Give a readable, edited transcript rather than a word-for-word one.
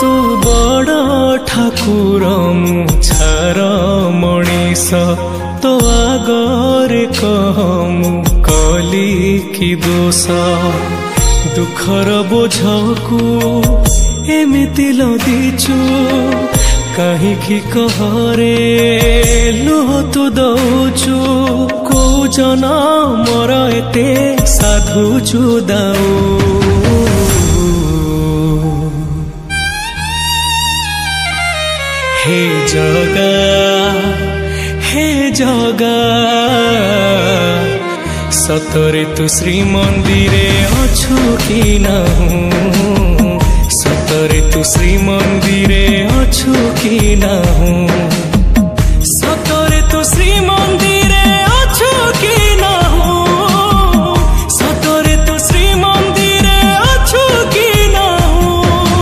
तू बड़ ठाकुर मुछार मनीष तो आगरे कह मु कली कि दोष दुखर बोझकू एमिति लदिचु कहीं कहरे लुह तू दौचु को जनमर एते साधुचु दाऊ हे जगा सतरे तू श्रीमंदिरे अछु कि नाहु सतरे तू श्रीमंदिरे अछु कि नाहु।